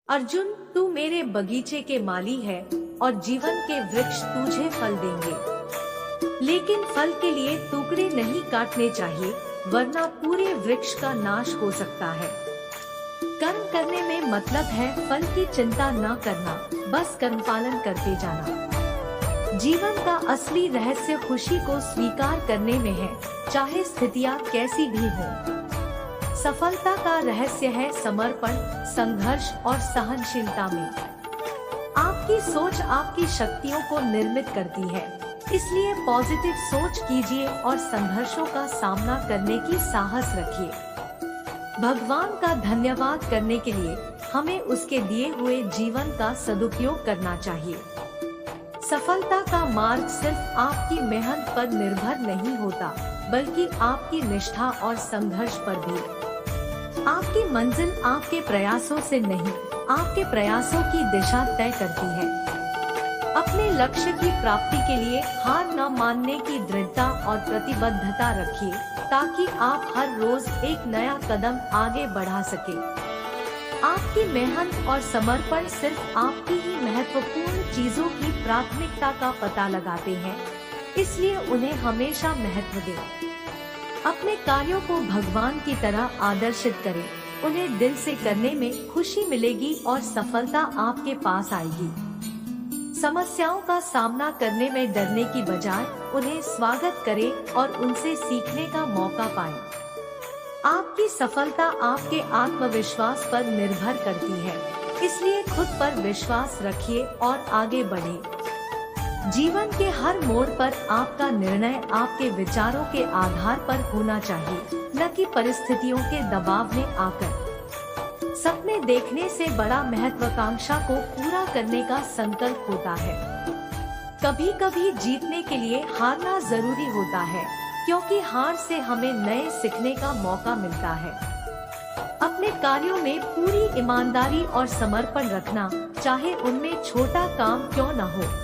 अर्जुन, तू मेरे बगीचे के माली है और जीवन के वृक्ष तुझे फल देंगे। लेकिन फल के लिए टुकड़े नहीं काटने चाहिए, वरना पूरे वृक्ष का नाश हो सकता है। कर्म करने में मतलब है फल की चिंता न करना, बस कर्म पालन करते जाना। जीवन का असली रहस्य खुशी को स्वीकार करने में है, चाहे स्थितियाँ कैसी भी हो। सफलता का रहस्य है समर्पण, संघर्ष और सहनशीलता में। आपकी सोच आपकी शक्तियों को निर्मित करती है, इसलिए पॉजिटिव सोच कीजिए और संघर्षों का सामना करने की साहस रखिए। भगवान का धन्यवाद करने के लिए हमें उसके दिए हुए जीवन का सदुपयोग करना चाहिए। सफलता का मार्ग सिर्फ आपकी मेहनत पर निर्भर नहीं होता, बल्कि आपकी निष्ठा और संघर्ष पर भी। आपकी मंजिल आपके प्रयासों से नहीं, आपके प्रयासों की दिशा तय करती है। अपने लक्ष्य की प्राप्ति के लिए हार न मानने की दृढ़ता और प्रतिबद्धता रखिए, ताकि आप हर रोज एक नया कदम आगे बढ़ा सके। आपकी मेहनत और समर्पण सिर्फ आपकी ही महत्वपूर्ण चीजों की प्राथमिकता का पता लगाते हैं, इसलिए उन्हें हमेशा महत्व दें। अपने कार्यों को भगवान की तरह आदर्शित करें, उन्हें दिल से करने में खुशी मिलेगी और सफलता आपके पास आएगी। समस्याओं का सामना करने में डरने की बजाय उन्हें स्वागत करें और उनसे सीखने का मौका पाएं। आपकी सफलता आपके आत्मविश्वास पर निर्भर करती है, इसलिए खुद पर विश्वास रखिए और आगे बढ़ें। जीवन के हर मोड़ पर आपका निर्णय आपके विचारों के आधार पर होना चाहिए, न कि परिस्थितियों के दबाव में आकर। सपने देखने से बड़ा महत्वाकांक्षा को पूरा करने का संकल्प होता है। कभी कभी जीतने के लिए हारना जरूरी होता है, क्योंकि हार से हमें नए सीखने का मौका मिलता है। अपने कार्यों में पूरी ईमानदारी और समर्पण रखना, चाहे उनमें छोटा काम क्यों न हो।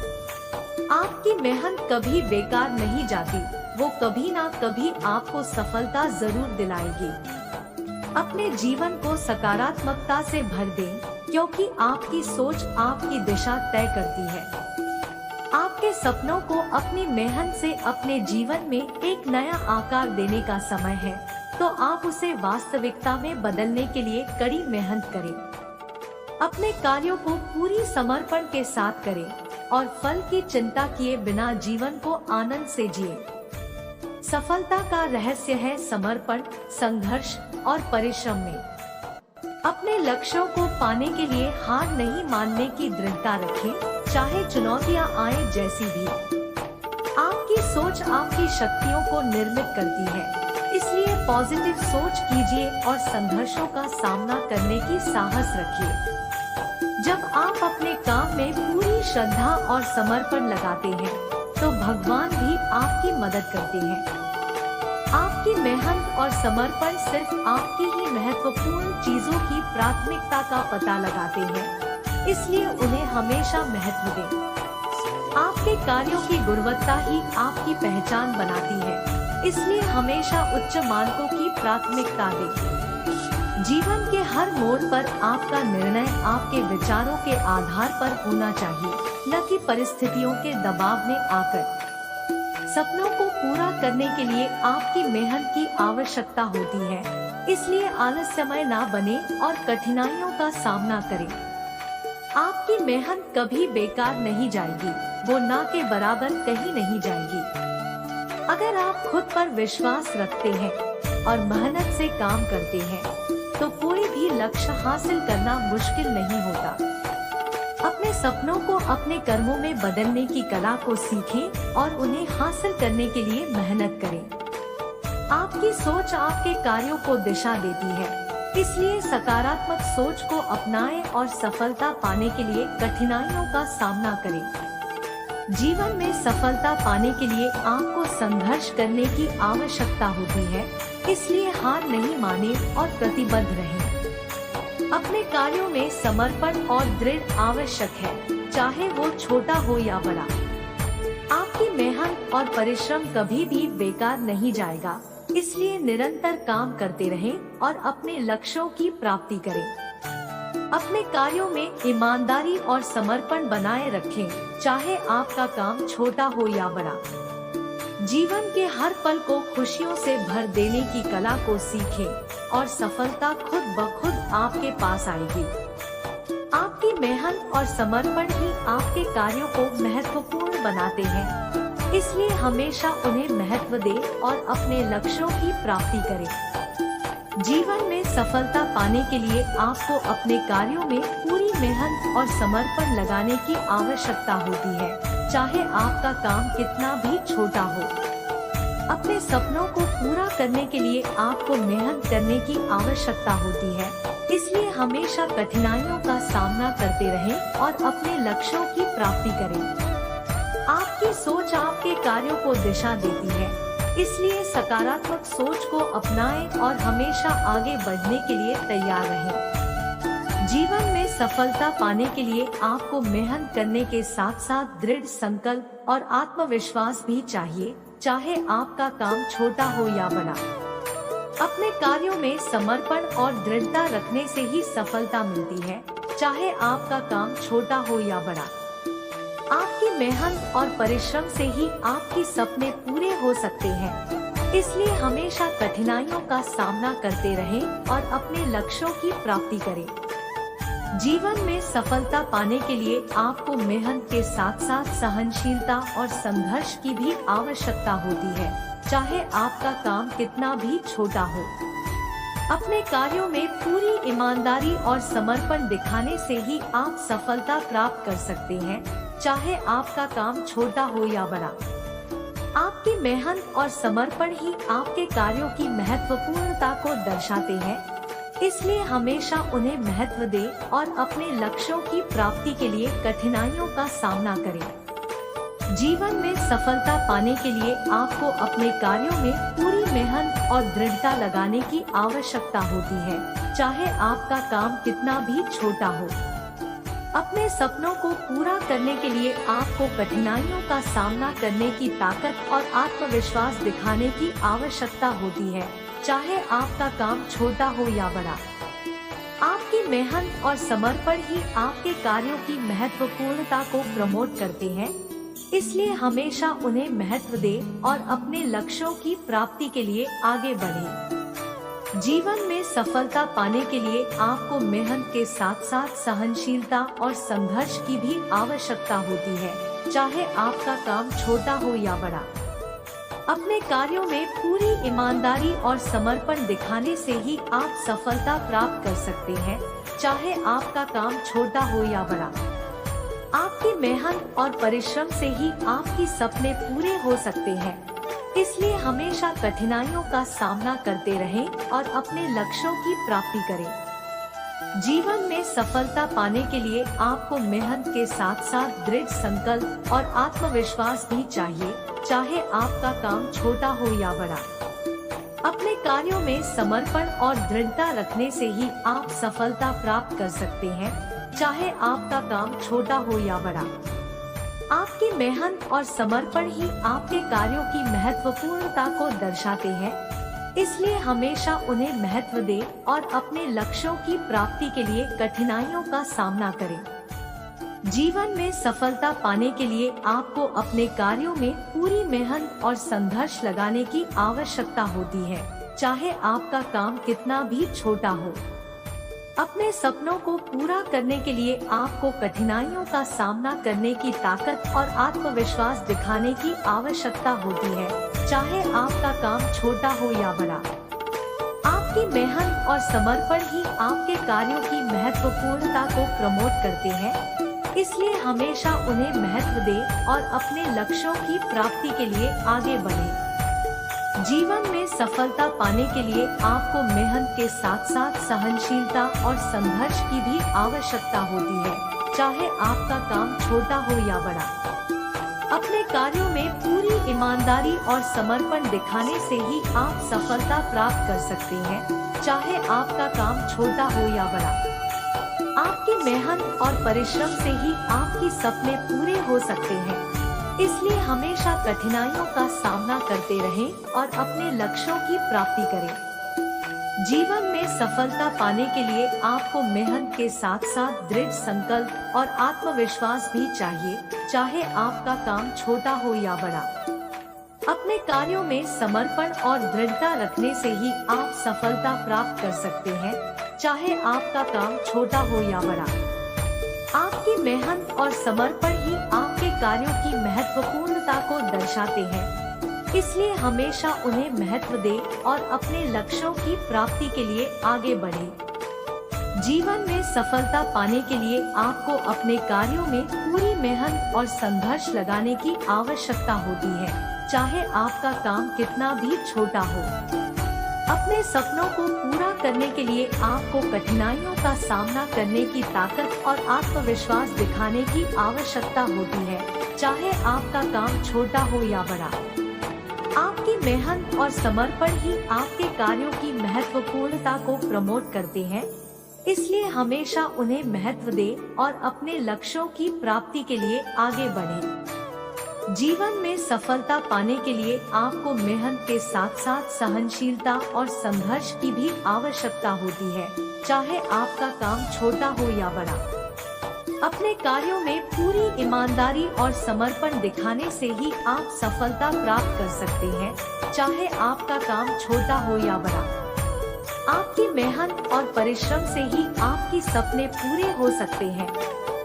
आपकी मेहनत कभी बेकार नहीं जाती, वो कभी ना कभी आपको सफलता जरूर दिलाएगी। अपने जीवन को सकारात्मकता से भर दें, क्योंकि आपकी सोच आपकी दिशा तय करती है। आपके सपनों को अपनी मेहनत से अपने जीवन में एक नया आकार देने का समय है, तो आप उसे वास्तविकता में बदलने के लिए कड़ी मेहनत करें। अपने कार्यों को पूरी समर्पण के साथ करें और फल की चिंता किए बिना जीवन को आनंद से जिए। सफलता का रहस्य है समर्पण, संघर्ष और परिश्रम में। अपने लक्ष्यों को पाने के लिए हार नहीं मानने की दृढ़ता रखें, चाहे चुनौतियां आए जैसी भी। आपकी सोच आपकी शक्तियों को निर्मित करती है, इसलिए पॉजिटिव सोच कीजिए और संघर्षों का सामना करने की साहस रखिए। जब आप अपने काम में पूरी श्रद्धा और समर्पण लगाते हैं, तो भगवान भी आपकी मदद करते हैं। आपकी मेहनत और समर्पण सिर्फ आपकी ही महत्वपूर्ण चीजों की प्राथमिकता का पता लगाते हैं, इसलिए उन्हें हमेशा महत्व दें। आपके कार्यों की गुणवत्ता ही आपकी पहचान बनाती है, इसलिए हमेशा उच्च मानकों की प्राथमिकता दें। जीवन के हर मोड़ पर आपका निर्णय आपके विचारों के आधार पर होना चाहिए, न कि परिस्थितियों के दबाव में आकर। सपनों को पूरा करने के लिए आपकी मेहनत की आवश्यकता होती है, इसलिए आलस्यमय ना बने और कठिनाइयों का सामना करें। आपकी मेहनत कभी बेकार नहीं जाएगी, वो ना के बराबर कहीं नहीं जाएगी। अगर आप खुद पर विश्वास रखते हैं और मेहनत से काम करते हैं, तो कोई भी लक्ष्य हासिल करना मुश्किल नहीं होता। अपने सपनों को अपने कर्मों में बदलने की कला को सीखें और उन्हें हासिल करने के लिए मेहनत करें। आपकी सोच आपके कार्यों को दिशा देती है, इसलिए सकारात्मक सोच को अपनाएं और सफलता पाने के लिए कठिनाइयों का सामना करें। जीवन में सफलता पाने के लिए आपको संघर्ष करने की आवश्यकता होती है, इसलिए हार नहीं माने और प्रतिबद्ध रहें। अपने कार्यों में समर्पण और दृढ़ आवश्यक है, चाहे वो छोटा हो या बड़ा। आपकी मेहनत और परिश्रम कभी भी बेकार नहीं जाएगा, इसलिए निरंतर काम करते रहें और अपने लक्ष्यों की प्राप्ति करें। अपने कार्यों में ईमानदारी और समर्पण बनाए रखें, चाहे आपका काम छोटा हो या बड़ा। जीवन के हर पल को खुशियों से भर देने की कला को सीखें और सफलता खुद ब खुद आपके पास आएगी। आपकी मेहनत और समर्पण ही आपके कार्यों को महत्वपूर्ण बनाते हैं, इसलिए हमेशा उन्हें महत्व दें और अपने लक्ष्यों की प्राप्ति करें। जीवन में सफलता पाने के लिए आपको अपने कार्यों में पूरी मेहनत और समर्पण लगाने की आवश्यकता होती है, चाहे आपका काम कितना भी छोटा हो। अपने सपनों को पूरा करने के लिए आपको मेहनत करने की आवश्यकता होती है, इसलिए हमेशा कठिनाइयों का सामना करते रहें और अपने लक्ष्यों की प्राप्ति करें। आपकी सोच आपके कार्यों को दिशा देती है, इसलिए सकारात्मक सोच को अपनाएं और हमेशा आगे बढ़ने के लिए तैयार रहें। जीवन में सफलता पाने के लिए आपको मेहनत करने के साथ साथ दृढ़ संकल्प और आत्मविश्वास भी चाहिए, चाहे आपका काम छोटा हो या बड़ा। अपने कार्यों में समर्पण और दृढ़ता रखने से ही सफलता मिलती है, चाहे आपका काम छोटा हो या बड़ा। आपकी मेहनत और परिश्रम से ही आपके सपने पूरे हो सकते हैं, इसलिए हमेशा कठिनाइयों का सामना करते रहें और अपने लक्ष्यों की प्राप्ति करें। जीवन में सफलता पाने के लिए आपको मेहनत के साथ साथ सहनशीलता और संघर्ष की भी आवश्यकता होती है, चाहे आपका काम कितना भी छोटा हो। अपने कार्यों में पूरी ईमानदारी और समर्पण दिखाने से ही आप सफलता प्राप्त कर सकते हैं, चाहे आपका काम छोटा हो या बड़ा। आपकी मेहनत और समर्पण ही आपके कार्यों की महत्वपूर्णता को दर्शाते हैं, इसलिए हमेशा उन्हें महत्व दें और अपने लक्ष्यों की प्राप्ति के लिए कठिनाइयों का सामना करें। जीवन में सफलता पाने के लिए आपको अपने कार्यों में पूरी मेहनत और दृढ़ता लगाने की आवश्यकता होती है, चाहे आपका काम कितना भी छोटा हो। अपने सपनों को पूरा करने के लिए आपको कठिनाइयों का सामना करने की ताकत और आत्मविश्वास दिखाने की आवश्यकता होती है, चाहे आपका काम छोटा हो या बड़ा। आपकी मेहनत और समर्पण ही आपके कार्यों की महत्वपूर्णता को प्रमोट करते हैं, इसलिए हमेशा उन्हें महत्व दें और अपने लक्ष्यों की प्राप्ति के लिए आगे बढ़ें। जीवन में सफलता पाने के लिए आपको मेहनत के साथ साथ सहनशीलता और संघर्ष की भी आवश्यकता होती है, चाहे आपका काम छोटा हो या बड़ा। अपने कार्यों में पूरी ईमानदारी और समर्पण दिखाने से ही आप सफलता प्राप्त कर सकते हैं, चाहे आपका काम छोटा हो या बड़ा। आपकी मेहनत और परिश्रम से ही आपके सपने पूरे हो सकते हैं, इसलिए हमेशा कठिनाइयों का सामना करते रहें और अपने लक्ष्यों की प्राप्ति करें। जीवन में सफलता पाने के लिए आपको मेहनत के साथ साथ दृढ़ संकल्प और आत्मविश्वास भी चाहिए, चाहे आपका काम छोटा हो या बड़ा। अपने कार्यों में समर्पण और दृढ़ता रखने से ही आप सफलता प्राप्त कर सकते हैं, चाहे आपका काम छोटा हो या बड़ा। आपकी मेहनत और समर्पण ही आपके कार्यों की महत्वपूर्णता को दर्शाते हैं, इसलिए हमेशा उन्हें महत्व दें और अपने लक्ष्यों की प्राप्ति के लिए कठिनाइयों का सामना करें। जीवन में सफलता पाने के लिए आपको अपने कार्यों में पूरी मेहनत और संघर्ष लगाने की आवश्यकता होती है, चाहे आपका काम कितना भी छोटा हो। अपने सपनों को पूरा करने के लिए आपको कठिनाइयों का सामना करने की ताकत और आत्मविश्वास दिखाने की आवश्यकता होती है, चाहे आपका काम छोटा हो या बड़ा। आपकी मेहनत और समर्पण ही आपके कार्यों की महत्वपूर्णता को प्रमोट करते हैं, इसलिए हमेशा उन्हें महत्व दें और अपने लक्ष्यों की प्राप्ति के लिए आगे बढ़ें। जीवन में सफलता पाने के लिए आपको मेहनत के साथ साथ सहनशीलता और संघर्ष की भी आवश्यकता होती है, चाहे आपका काम छोटा हो या बड़ा। अपने कार्यों में पूरी ईमानदारी और समर्पण दिखाने से ही आप सफलता प्राप्त कर सकते हैं, चाहे आपका काम छोटा हो या बड़ा। आपकी मेहनत और परिश्रम से ही आपके सपने पूरे हो सकते हैं, इसलिए हमेशा कठिनाइयों का सामना करते रहें और अपने लक्ष्यों की प्राप्ति करें। जीवन में सफलता पाने के लिए आपको मेहनत के साथ साथ दृढ़ संकल्प और आत्मविश्वास भी चाहिए, चाहे आपका काम छोटा हो या बड़ा। अपने कार्यों में समर्पण और दृढ़ता रखने से ही आप सफलता प्राप्त कर सकते हैं, चाहे आपका काम छोटा हो या बड़ा। आपकी मेहनत और समर्पण ही आपके कार्यों की महत्वपूर्णता को दर्शाते हैं, इसलिए हमेशा उन्हें महत्व दें और अपने लक्ष्यों की प्राप्ति के लिए आगे बढ़ें। जीवन में सफलता पाने के लिए आपको अपने कार्यों में पूरी मेहनत और संघर्ष लगाने की आवश्यकता होती है, चाहे आपका काम कितना भी छोटा हो। अपने सपनों को पूरा करने के लिए आपको कठिनाइयों का सामना करने की ताकत और आत्मविश्वास दिखाने की आवश्यकता होती है, चाहे आपका काम छोटा हो या बड़ा। आपकी मेहनत और समर्पण ही आपके कार्यों की महत्वपूर्णता को प्रमोट करते हैं, इसलिए हमेशा उन्हें महत्व दें और अपने लक्ष्यों की प्राप्ति के लिए आगे बढ़ें। जीवन में सफलता पाने के लिए आपको मेहनत के साथ साथ सहनशीलता और संघर्ष की भी आवश्यकता होती है, चाहे आपका काम छोटा हो या बड़ा। अपने कार्यों में पूरी ईमानदारी और समर्पण दिखाने से ही आप सफलता प्राप्त कर सकते हैं, चाहे आपका काम छोटा हो या बड़ा। आपकी मेहनत और परिश्रम से ही आपके सपने पूरे हो सकते हैं,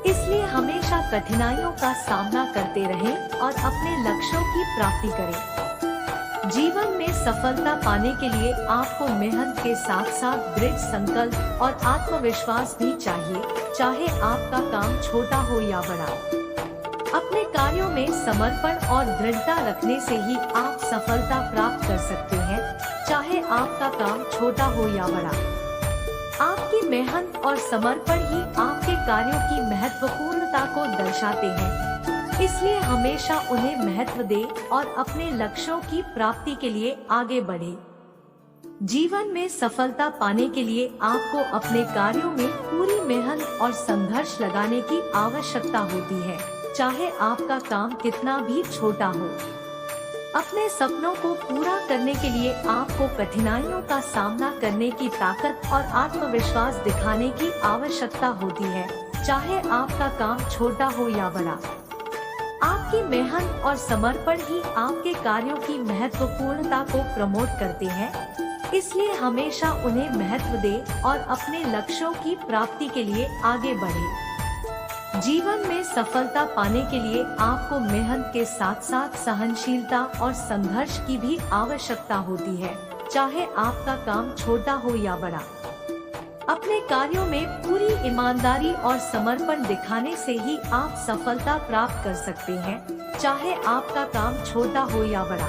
इसलिए हमेशा कठिनाइयों का सामना करते रहें और अपने लक्ष्यों की प्राप्ति करें। जीवन में सफलता पाने के लिए आपको मेहनत के साथ साथ दृढ़ संकल्प और आत्मविश्वास भी चाहिए, चाहे आपका काम छोटा हो या बड़ा। अपने कार्यों में समर्पण और दृढ़ता रखने से ही आप सफलता प्राप्त कर सकते हैं, चाहे आपका काम छोटा हो या बड़ा। आपकी मेहनत और समर्पण ही आपके कार्यों की महत्वपूर्णता को दर्शाते हैं, इसलिए हमेशा उन्हें महत्व दें और अपने लक्ष्यों की प्राप्ति के लिए आगे बढ़ें। जीवन में सफलता पाने के लिए आपको अपने कार्यों में पूरी मेहनत और संघर्ष लगाने की आवश्यकता होती है, चाहे आपका काम कितना भी छोटा हो। अपने सपनों को पूरा करने के लिए आपको कठिनाइयों का सामना करने की ताकत और आत्मविश्वास दिखाने की आवश्यकता होती है, चाहे आपका काम छोटा हो या बड़ा। आपकी मेहनत और समर्पण ही आपके कार्यों की महत्वपूर्णता को प्रमोट करते हैं, इसलिए हमेशा उन्हें महत्व दें और अपने लक्ष्यों की प्राप्ति के लिए आगे बढ़ें। जीवन में सफलता पाने के लिए आपको मेहनत के साथ साथ सहनशीलता और संघर्ष की भी आवश्यकता होती है, चाहे आपका काम छोटा हो या बड़ा। अपने कार्यों में पूरी ईमानदारी और समर्पण दिखाने से ही आप सफलता प्राप्त कर सकते हैं, चाहे आपका काम छोटा हो या बड़ा।